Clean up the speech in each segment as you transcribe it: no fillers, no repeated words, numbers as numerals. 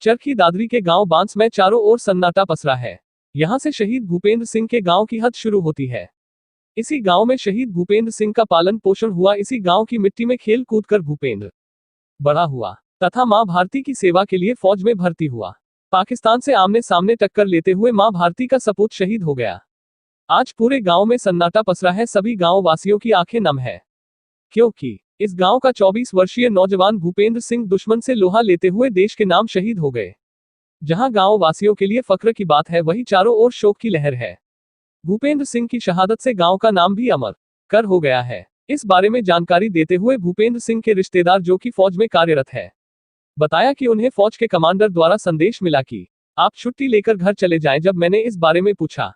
चरखी दादरी के गांव बांस में चारों ओर सन्नाटा पसरा है। यहां से शहीद भूपेंद्र सिंह के गांव की हद शुरू होती है। इसी गांव में शहीद भूपेंद्र सिंह का पालन पोषण हुआ। इसी गांव की मिट्टी में खेल कूद कर भूपेंद्र बड़ा हुआ तथा मां भारती की सेवा के लिए फौज में भर्ती हुआ। पाकिस्तान से आमने सामने टक्कर लेते हुए मां भारती का सपूत शहीद हो गया। आज पूरे गांव में सन्नाटा पसरा है। सभी गांव वासियों की आंखें नम है, क्योंकि इस गांव का 24 वर्षीय नौजवान भूपेंद्र सिंह दुश्मन से लोहा लेते हुए देश के नाम शहीद हो गए। जहां गांव वासियों के लिए फक्र की बात है, वहीं चारों ओर शोक की लहर है। भूपेंद्र सिंह की शहादत से गांव का नाम भी अमर कर हो गया है। इस बारे में जानकारी देते हुए भूपेंद्र सिंह के रिश्तेदार, जो कि फौज में कार्यरत है, बताया कि उन्हें फौज के कमांडर द्वारा संदेश मिला कि आप छुट्टी लेकर घर चले जाएं। जब मैंने इस बारे में पूछा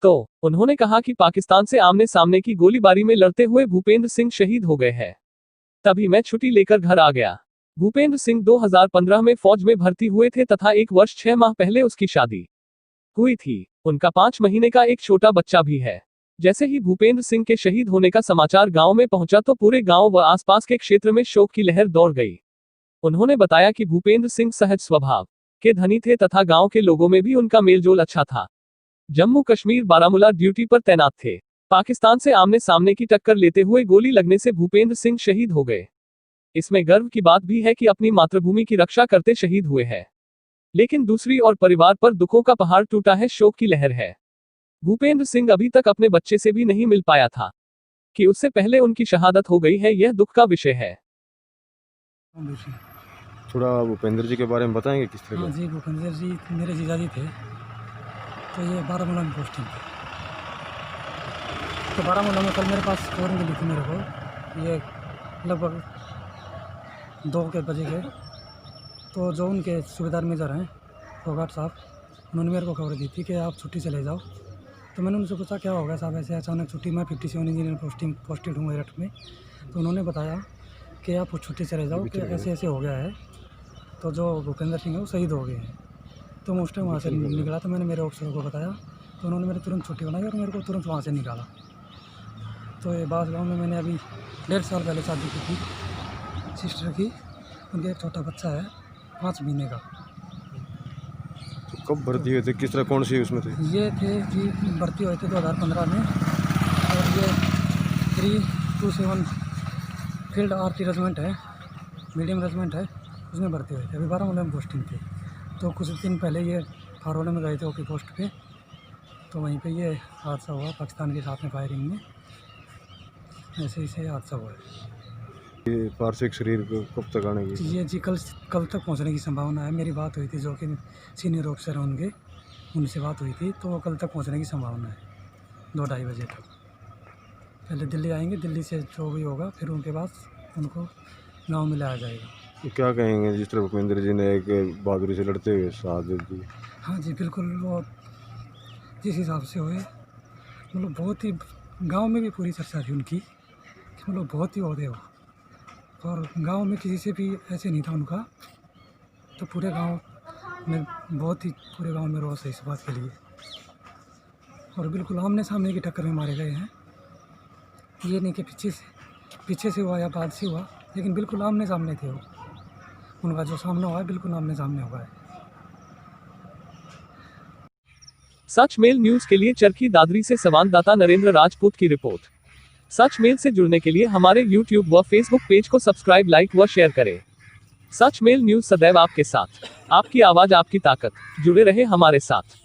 तो उन्होंने कहा कि पाकिस्तान से आमने सामने की गोलीबारी में लड़ते हुए भूपेंद्र सिंह शहीद हो गए हैं, तभी मैं छुट्टी लेकर घर आ गया। भूपेंद्र सिंह 2015 में फौज में भर्ती हुए थे तथा 1 वर्ष 6 माह पहले उसकी शादी हुई थी। उनका 5 महीने का एक छोटा बच्चा भी है। जैसे ही भूपेंद्र सिंह के शहीद होने का समाचार गांव में पहुंचा तो पूरे गांव व आसपास के क्षेत्र में शोक की लहर दौड़ गई। उन्होंने बताया कि भूपेंद्र सिंह सहज स्वभाव के धनी थे तथा गांव के लोगों में भी उनका मेलजोल अच्छा था। जम्मू कश्मीर बारामूला ड्यूटी पर तैनात थे। पाकिस्तान से आमने सामने की टक्कर लेते हुए गोली लगने से भूपेंद्र सिंह शहीद हो गए। इसमें गर्व की बात भी है कि अपनी मातृभूमि की रक्षा करते शहीद हुए हैं। लेकिन दूसरी ओर परिवार पर दुखों का पहाड़ टूटा है, शोक की लहर है। भूपेंद्र सिंह अभी तक अपने बच्चे से भी नहीं मिल पाया था कि उससे पहले उनकी शहादत हो गई है। यह दुख का विषय है। थोड़ा भूपेंद्र जी के बारे में बताएंगे किस तरह? हाँ जी, भूपेंद्र जी मेरे जीजाजी थे। तो ये बारामूला में पोस्टिंग थी। तो बारामूला में कल मेरे पास खबर मिली थी मेरे को, ये लगभग 2 बजे के। तो जो उनके सूबेदार मेजर हैं फोगाट साहब, उन्होंने मेरे को खबर दी थी कि आप छुट्टी चले जाओ। तो मैंने उनसे पूछा क्या होगा साहब, ऐसे अचानक छुट्टी? मैं 57 इंजीनियर पोस्टेड हूँ मेरठ में। तो उन्होंने बताया कि आप छुट्टी चले जाओ, कि ऐसे ऐसे हो गया है। तो जो भूपेंद्र सिंह है वो शहीद हो गए हैं। तो मैं उस टाइम वहाँ से निकला। तो मैंने मेरे ऑफिसर को बताया, तो उन्होंने मेरे तुरंत छुट्टी बनाई और मेरे को तुरंत वहाँ से निकाला। तो ये बास गाँव में मैंने अभी 1.5 साल पहले शादी की थी सिस्टर की। उनके एक छोटा बच्चा है 5 महीने का। तो कब भर्ती हुए थे, किस तरह, कौन सी उसमें थे? ये थे जी भर्ती हुए थे 2015 में। और ये 327 फील्ड आर्टी रेजिमेंट है, मीडियम रेजिमेंट है, उसमें भर्ती हुए थे। अभी बारामूला में पोस्टिंग थी। तो कुछ दिन पहले ये फारोले में गए थे ओपी पोस्ट पे। तो वहीं पे ये हादसा हुआ, पाकिस्तान के साथ में फायरिंग में ऐसे ही से हादसा हुआ है। ये पार्थिव शरीर को कब तक आने की? ये जी कल तक पहुंचने की संभावना है। मेरी बात हुई थी जो कि सीनियर ऑफिसर हैं उनसे बात हुई थी, तो वो कल तक पहुंचने की संभावना है 2-2:30 बजे तक। पहले दिल्ली आएंगे, दिल्ली से जो भी होगा फिर उनके बाद उनको गाँव में लाया जाएगा। तो क्या कहेंगे जिस तरह भूपेंद्र जी ने एक बहादुरी से लड़ते हुए शहादत दी? हाँ जी बिल्कुल, वो जिस हिसाब से हुए, मतलब बहुत ही गांव में भी पूरी चर्चा थी उनकी कि मतलब बहुत ही ओहदे हो। और गांव में किसी से भी ऐसे नहीं था उनका। तो पूरे गांव में बहुत ही पूरे गांव में रोष है इस बात के लिए। और बिल्कुल आमने सामने की टक्कर में मारे गए हैं। ये नहीं कि पीछे से हुआ या बाद से हुआ, लेकिन बिल्कुल आमने सामने थे वो। उनका जो सामना हुआ है बिल्कुल आमने सामने हुआ है। सच मेल न्यूज के लिए चरखी दादरी से संवाददाता नरेंद्र राजपूत की रिपोर्ट। सच मेल से जुड़ने के लिए हमारे YouTube व Facebook पेज को सब्सक्राइब, लाइक व शेयर करें। सच मेल न्यूज सदैव आपके साथ, आपकी आवाज आपकी ताकत। जुड़े रहे हमारे साथ।